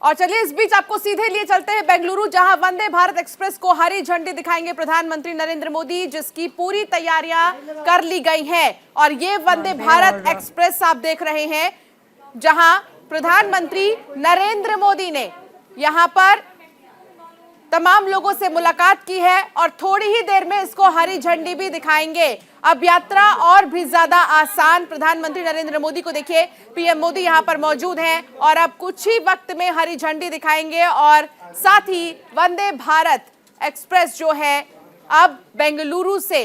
और चलिए इस बीच आपको सीधे लिए चलते हैं बेंगलुरु, जहां वंदे भारत एक्सप्रेस को हरी झंडी दिखाएंगे प्रधानमंत्री नरेंद्र मोदी, जिसकी पूरी तैयारियां कर ली गई हैं। और ये वंदे भारत एक्सप्रेस आप देख रहे हैं, जहां प्रधानमंत्री नरेंद्र मोदी ने यहां पर तमाम लोगों से मुलाकात की है और थोड़ी ही देर में इसको हरी झंडी भी दिखाएंगे। अब यात्रा और भी ज्यादा आसान। प्रधानमंत्री नरेंद्र मोदी को देखिए, पीएम मोदी यहां पर मौजूद हैं और अब कुछ ही वक्त में हरी झंडी दिखाएंगे और साथ ही वंदे भारत एक्सप्रेस जो है अब बेंगलुरु से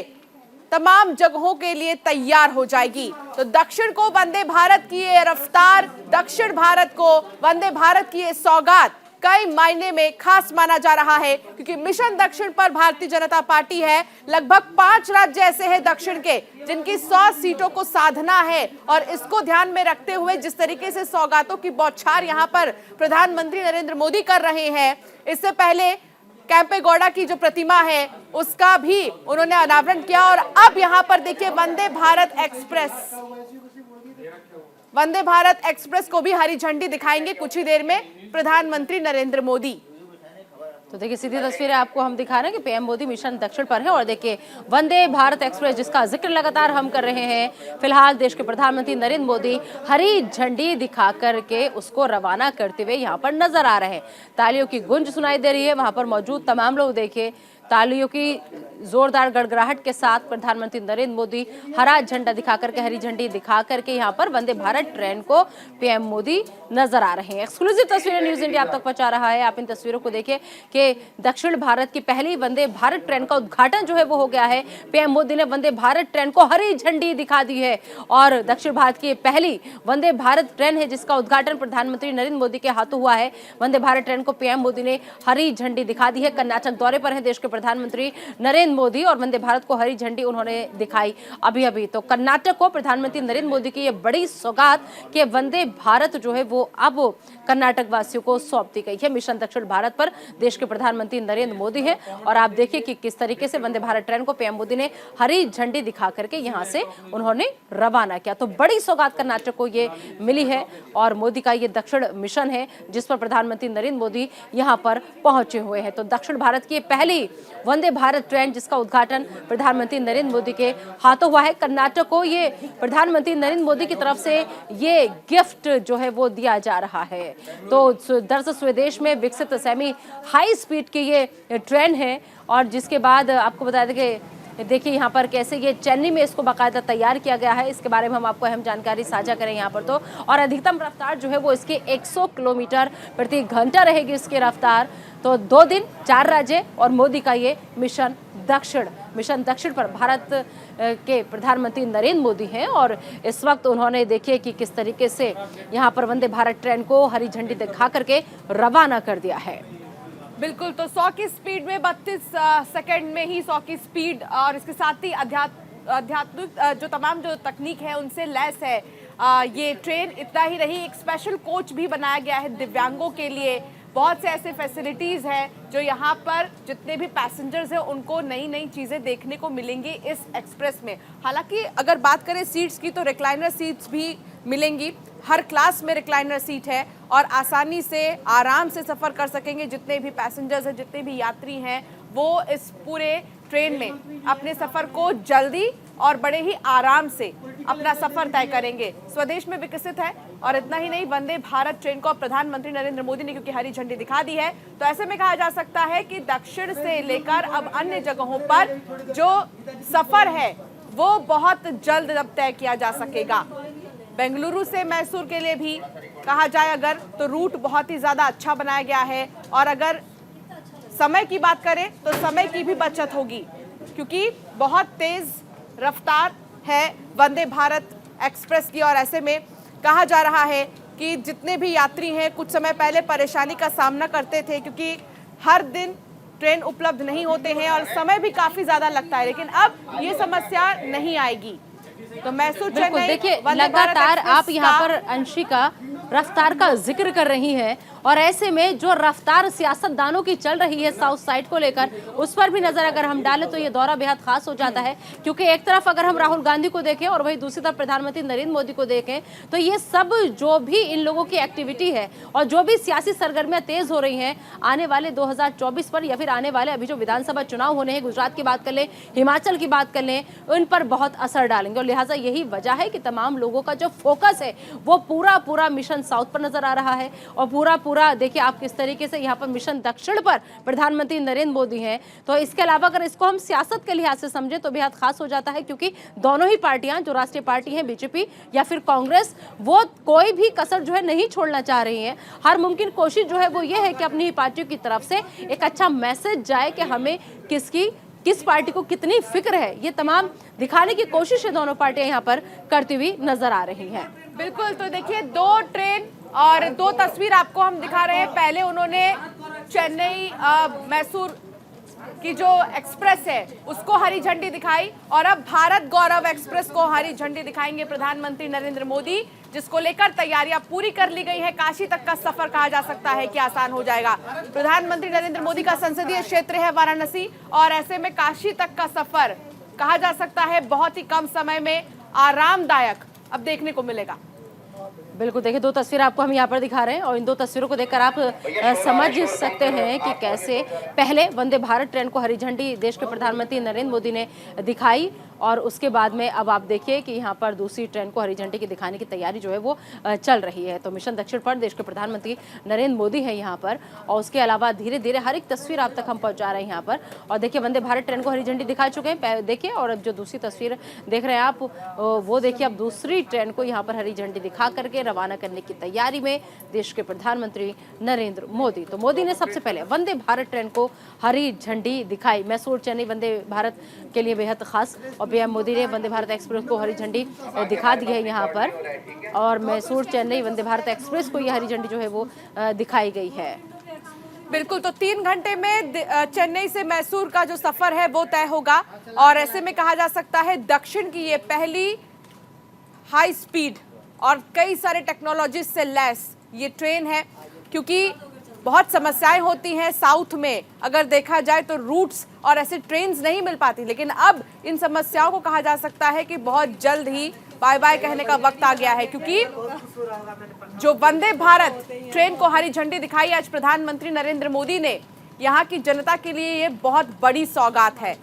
तमाम जगहों के लिए तैयार हो जाएगी। तो दक्षिण को वंदे भारत की ये रफ्तार, दक्षिण भारत को वंदे भारत की ये सौगात कई मायने में खास माना जा रहा है, क्योंकि मिशन दक्षिण पर भारतीय जनता पार्टी है। लगभग 5 राज्य ऐसे हैं दक्षिण के जिनकी 100 सीटों को साधना है और इसको ध्यान में रखते हुए जिस तरीके से सौगातों की बौछार यहां पर प्रधानमंत्री नरेंद्र मोदी कर रहे हैं, इससे पहले कैंपेगौड़ा की जो प्रतिमा है उसका भी उन्होंने अनावरण किया। और अब यहां पर देखिए वंदे भारत एक्सप्रेस को भी हरी झंडी दिखाएंगे कुछ ही देर में प्रधानमंत्री नरेंद्र मोदी। तो देखिए सीधी तस्वीरें आपको हम दिखा रहे हैं कि पीएम मोदी मिशन दक्षिण पर है और देखिए वंदे भारत एक्सप्रेस जिसका जिक्र लगातार हम कर रहे हैं, फिलहाल देश के प्रधानमंत्री नरेंद्र मोदी हरी झंडी दिखा करके उसको रवाना करते हुए यहाँ पर नजर आ रहे हैं। तालियों की गूंज सुनाई दे रही है, वहां पर मौजूद तमाम लोग देखिए तालियों की जोरदार गड़गड़ाहट के साथ प्रधानमंत्री नरेंद्र मोदी हरा झंडा दिखा करके, हरी झंडी दिखा करके यहाँ पर वंदे भारत ट्रेन को पीएम मोदी नजर आ रहे हैं। एक्सक्लूसिव तस्वीरें न्यूज इंडिया आप तक पहुंचा रहा है। आप इन तस्वीरों को देखिए कि दक्षिण भारत की पहली वंदे भारत ट्रेन का उद्घाटन जो है वो हो गया है। पीएम मोदी ने वंदे भारत ट्रेन को हरी झंडी दिखा दी है और दक्षिण भारत की पहली वंदे भारत ट्रेन है जिसका उद्घाटन प्रधानमंत्री नरेंद्र मोदी के हाथों हुआ है। वंदे भारत ट्रेन को पीएम मोदी ने हरी झंडी दिखा दी है। कर्नाटक दौरे पर है देश के प्रधानमंत्री नरेंद्र मोदी और वंदे भारत को हरी झंडी उन्होंने दिखाई अभी। तो कर्नाटक को प्रधानमंत्री नरेंद्र मोदी की ये बड़ी सौगात कि वंदे भारत जो है वो अब कर्नाटक वासियों को सौंप दी गई है। मिशन दक्षिण भारत पर देश के प्रधानमंत्री नरेंद्र मोदी है और आप देखिए कि किस तरीके से वंदे भारत ट्रेन को पीएम मोदी ने हरी झंडी दिखा करके यहां से उन्होंने रवाना किया। तो बड़ी सौगात कर्नाटक को ये मिली है और मोदी का ये दक्षिण मिशन है जिस पर प्रधानमंत्री नरेंद्र मोदी यहां पर पहुंचे हुए हैं। तो दक्षिण भारत की पहली वंदे भारत ट्रेन जिसका उद्घाटन प्रधानमंत्री नरेंद्र मोदी के हाथों हुआ है। कर्नाटक को ये प्रधानमंत्री नरेंद्र मोदी की तरफ से ये गिफ्ट जो है वो दिया जा रहा है। तो दरअसल स्वदेश में विकसित सेमी हाई स्पीड की ये ट्रेन है और जिसके बाद आपको बता दें कि देखिए यहाँ पर कैसे ये चेन्नई में इसको बाकायदा तैयार किया गया है। इसके बारे में हम आपको अहम जानकारी साझा करें यहाँ पर। तो और अधिकतम रफ्तार जो है वो इसकी 100 किलोमीटर प्रति घंटा रहेगी इसकी रफ्तार। तो 2 दिन 4 राज्य और मोदी का ये मिशन दक्षिण पर भारत के प्रधानमंत्री नरेंद्र मोदी हैं और इस वक्त उन्होंने देखिए कि किस तरीके से यहाँ पर वंदे भारत ट्रेन को हरी झंडी दिखा करके रवाना कर दिया है। बिल्कुल, तो 100 की स्पीड में 32 सेकंड में ही 100 की स्पीड और इसके साथ ही आध्यात्मिक जो तमाम जो तकनीक है उनसे लैस है ये ट्रेन। इतना ही नहीं, एक स्पेशल कोच भी बनाया गया है दिव्यांगों के लिए। बहुत से ऐसे फैसिलिटीज हैं जो यहाँ पर जितने भी पैसेंजर्स हैं उनको नई नई चीजें देखने को मिलेंगी इस एक्सप्रेस में। हालांकि अगर बात करें सीट्स की तो रिक्लाइनर सीट्स भी मिलेंगी। हर क्लास में रिक्लाइनर सीट है और आसानी से आराम से सफर कर सकेंगे जितने भी पैसेंजर्स हैं, जितने भी यात्री हैं, वो इस पूरे ट्रेन में अपने सफर को जल्दी और बड़े ही आराम से अपना सफर तय करेंगे। स्वदेश में विकसित है और इतना ही नहीं, वंदे भारत ट्रेन को प्रधानमंत्री नरेंद्र मोदी ने क्योंकि हरी झंडी दिखा दी है तो ऐसे में कहा जा सकता है कि दक्षिण से लेकर अब अन्य जगहों पर जो सफर है वो बहुत जल्द अब तय किया जा सकेगा। बेंगलुरु से मैसूर के लिए भी कहा जाए अगर तो रूट बहुत ही ज्यादा अच्छा बनाया गया है और अगर समय की बात करें तो समय की भी बचत होगी क्योंकि बहुत तेज रफ्तार है वंदे भारत एक्सप्रेस की। और ऐसे में कहा जा रहा है कि जितने भी यात्री हैं कुछ समय पहले परेशानी का सामना करते थे क्योंकि हर दिन ट्रेन उपलब्ध नहीं होते हैं और समय भी काफी ज्यादा लगता है, लेकिन अब ये समस्या नहीं आएगी। तो मैसूर चेन्नई देखिए लगातार आप यहाँ पर अंशिका रफ्तार का जिक्र कर रही हैं और ऐसे में जो रफ्तार सियासतदानों की चल रही है साउथ साइड को लेकर, उस पर भी नजर अगर हम डालें तो ये दौरा बेहद खास हो जाता है। क्योंकि एक तरफ अगर हम राहुल गांधी को देखें और वहीं दूसरी तरफ प्रधानमंत्री नरेंद्र मोदी को देखें तो ये सब जो भी इन लोगों की एक्टिविटी है और जो भी सियासी सरगर्मियां तेज हो रही हैं आने वाले 2024 पर या फिर आने वाले अभी जो विधानसभा चुनाव होने हैं, गुजरात की बात कर लें, हिमाचल की बात कर लें, उन पर बहुत असर डालेंगे। और लिहाजा यही वजह है कि तमाम लोगों का जो फोकस है वो पूरा मिशन साउथ पर नजर आ रहा है और पूरा देखिए आप किस तरीके से यहाँ पर मिशन दक्षिण पर प्रधानमंत्री नरेंद्र मोदी हैं। तो इसके अलावा अगर इसको हम सियासत के लिहाज से समझे तो बेहद खास हो जाता है, क्योंकि दोनों ही पार्टियां जो राष्ट्रीय पार्टी है बीजेपी या फिर कांग्रेस, वो कोई भी कसर जो है नहीं छोड़ना चाह रही है। हर मुमकिन कोशिश जो है वो ये है कि अपनी पार्टियों की तरफ से एक अच्छा मैसेज जाए कि हमें किस पार्टी को कितनी फिक्र है, ये तमाम दिखाने की कोशिश है दोनों पार्टियां यहाँ पर करती हुई नजर आ रही हैं। बिल्कुल, तो देखिए 2 ट्रेन और 2 तस्वीर आपको हम दिखा रहे हैं। पहले उन्होंने चेन्नई मैसूर की जो एक्सप्रेस है उसको हरी झंडी दिखाई और अब भारत गौरव एक्सप्रेस को हरी झंडी दिखाएंगे प्रधानमंत्री नरेंद्र मोदी, जिसको लेकर तैयारियां पूरी कर ली गई है। काशी तक का सफर कहा जा सकता है कि आसान हो जाएगा। प्रधानमंत्री नरेंद्र मोदी का संसदीय क्षेत्र है वाराणसी और ऐसे में काशी तक का सफर कहा जा सकता है बहुत ही कम समय में आरामदायक अब देखने को मिलेगा। बिल्कुल, देखिए 2 तस्वीर आपको हम यहाँ पर दिखा रहे हैं और इन 2 तस्वीरों को देखकर आप समझ सकते हैं कि कैसे पहले वंदे भारत ट्रेन को हरी झंडी देश के प्रधानमंत्री नरेंद्र मोदी ने दिखाई और उसके बाद में अब आप देखिए कि यहाँ पर दूसरी ट्रेन को हरी झंडी की दिखाने की तैयारी जो है वो चल रही है। तो मिशन दक्षिण पर देश के प्रधानमंत्री नरेंद्र मोदी है यहाँ पर और उसके अलावा धीरे धीरे हर एक तस्वीर आप तक हम पहुँचा रहे हैं यहाँ पर। और देखिए वंदे भारत ट्रेन को हरी झंडी दिखा चुके हैं देखिए, और अब जो दूसरी तस्वीर देख रहे हैं आप वो देखिए अब दूसरी ट्रेन को यहाँ पर हरी झंडी दिखा करके रवाना करने की तैयारी में देश के प्रधानमंत्री नरेंद्र मोदी। तो मोदी ने सबसे पहले वंदे भारत ट्रेन को हरी झंडी दिखाई। मैसूर चेन्नई वंदे भारत के लिए बेहद खास और पीएम मोदी ने वंदे भारत एक्सप्रेस को हरी झंडी दिखा दी है यहाँ पर और मैसूर चेन्नई वंदे भारत एक्सप्रेस को यह हरी झंडी जो है वो दिखाई गई है। बिल्कुल, तो 3 घंटे में चेन्नई से मैसूर का जो सफर है वो तय होगा और ऐसे में कहा जा सकता है दक्षिण की ये पहली हाई स्पीड और कई सारे टेक्नोलॉजी से लैस ये ट्रेन है, क्योंकि बहुत समस्याएं होती हैं साउथ में अगर देखा जाए तो रूट्स और ऐसे ट्रेन्स नहीं मिल पाती, लेकिन अब इन समस्याओं को कहा जा सकता है कि बहुत जल्द ही बाय बाय कहने का वक्त आ गया है, क्योंकि जो वंदे भारत ट्रेन को हरी झंडी दिखाई आज प्रधानमंत्री नरेंद्र मोदी ने, यहाँ की जनता के लिए ये बहुत बड़ी सौगात है।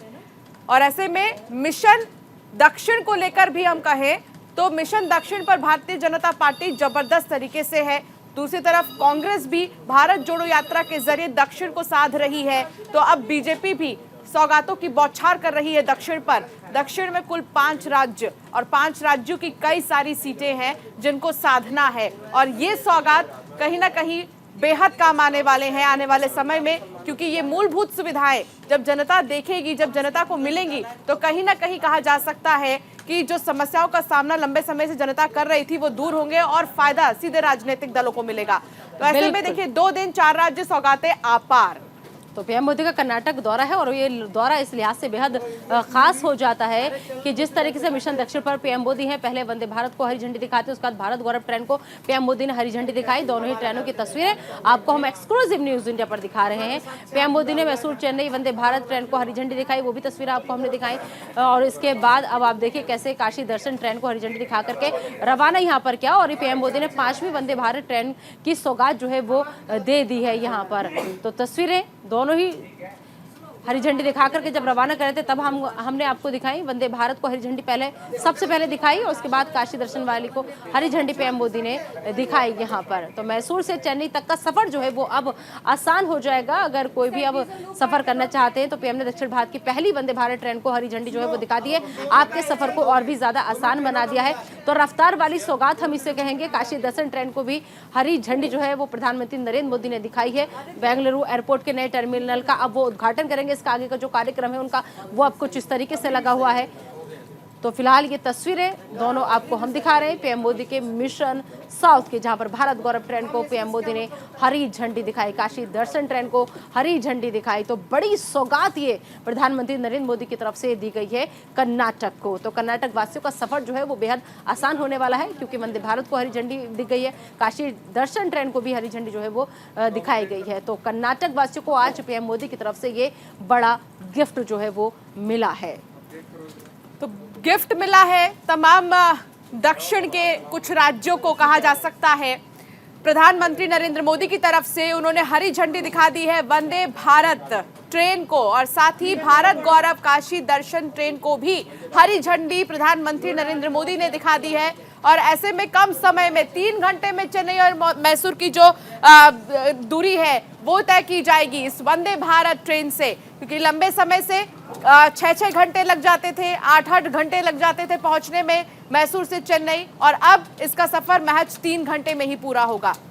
और ऐसे में मिशन दक्षिण को लेकर भी हम कहें तो मिशन दक्षिण पर भारतीय जनता पार्टी जबरदस्त तरीके से है। दूसरी तरफ कांग्रेस भी भारत जोड़ो यात्रा के जरिए दक्षिण को साध रही है, तो अब बीजेपी भी सौगातों की बौछार कर रही है दक्षिण पर। दक्षिण में कुल 5 राज्य और 5 राज्यों की कई सारी सीटें हैं जिनको साधना है और ये सौगात कहीं ना कहीं बेहद काम आने वाले हैं आने वाले समय में, क्योंकि ये मूलभूत सुविधाएं जब जनता देखेगी, जब जनता को मिलेंगी तो कहीं ना कहीं कहा जा सकता है कि जो समस्याओं का सामना लंबे समय से जनता कर रही थी वो दूर होंगे और फायदा सीधे राजनीतिक दलों को मिलेगा। तो ऐसे में देखिए 2 दिन 4 राज्य सौगातें आपार। तो पीएम मोदी का कर्नाटक दौरा है और ये दौरा इस लिहाज से बेहद खास हो जाता है कि जिस तरीके से मिशन दक्षिण पर पीएम मोदी हैं, पहले वंदे भारत को हरी झंडी दिखाते, उसके बाद भारत गौरव ट्रेन को पीएम मोदी ने हरी झंडी दिखाई। दोनों ही ट्रेनों की तस्वीरें आपको हम एक्सक्लूसिव न्यूज इंडिया पर दिखा रहे हैं। पीएम मोदी ने मैसूर चेन्नई वंदे भारत ट्रेन को हरी झंडी दिखाई, वो भी तस्वीर आपको हमने दिखाई। और इसके बाद अब आप देखिए कैसे काशी दर्शन ट्रेन को हरी झंडी दिखा करके रवाना यहाँ पर किया और पीएम मोदी ने 5वीं वंदे भारत ट्रेन की सौगात जो है वो दे दी है यहाँ पर। तो तस्वीरें दोनों ही हरी झंडी दिखा करके जब रवाना करे थे तब हमने आपको दिखाई वंदे भारत को हरी झंडी सबसे पहले दिखाई और उसके बाद काशी दर्शन वाली को हरी झंडी पीएम मोदी ने दिखाई यहाँ पर। तो मैसूर से चेन्नई तक का सफर जो है वो अब आसान हो जाएगा। अगर कोई भी अब सफर करना चाहते हैं तो पीएम ने दक्षिण भारत की पहली वंदे भारत ट्रेन को हरी झंडी जो है वो दिखा दी है, आपके सफर को और भी ज्यादा आसान बना दिया है। तो रफ्तार वाली सौगात हम इसे कहेंगे। काशी दर्शन ट्रेन को भी हरी झंडी जो है वो प्रधानमंत्री नरेंद्र मोदी ने दिखाई है। बेंगलुरु एयरपोर्ट के नए टर्मिनल का अब वो उद्घाटन करेंगे। इसका आगे का जो कार्यक्रम है उनका वो अब कुछ इस तरीके से लगा हुआ है। तो फिलहाल ये तस्वीरें दोनों आपको हम दिखा रहे हैं पीएम मोदी के मिशन साउथ के, जहां पर भारत गौरव ट्रेन को पीएम मोदी ने हरी झंडी दिखाई, काशी दर्शन ट्रेन को हरी झंडी दिखाई। तो बड़ी सौगात ये प्रधानमंत्री नरेंद्र मोदी की तरफ से दी गई है कर्नाटक को। तो कर्नाटक वासियों का सफर जो है वो बेहद आसान होने वाला है, क्योंकि वंदे भारत को हरी झंडी दी गई है, काशी दर्शन ट्रेन को भी हरी झंडी जो है वो दिखाई गई है। तो कर्नाटक वासियों को आज पीएम मोदी की तरफ से ये बड़ा गिफ्ट जो है वो मिला है। तो गिफ्ट मिला है तमाम दक्षिण के कुछ राज्यों को, कहा जा सकता है प्रधानमंत्री नरेंद्र मोदी की तरफ से उन्होंने हरी झंडी दिखा दी है वंदे भारत ट्रेन को, और साथ ही भारत गौरव काशी दर्शन ट्रेन को भी हरी झंडी प्रधानमंत्री नरेंद्र मोदी ने दिखा दी है। और ऐसे में कम समय में 3 घंटे में चेन्नई और मैसूर की जो दूरी है वो तय की जाएगी इस वंदे भारत ट्रेन से, क्योंकि लंबे समय से 6-6 घंटे लग जाते थे, 8-8 घंटे लग जाते थे पहुंचने में मैसूर से चेन्नई, और अब इसका सफर महज 3 घंटे में ही पूरा होगा।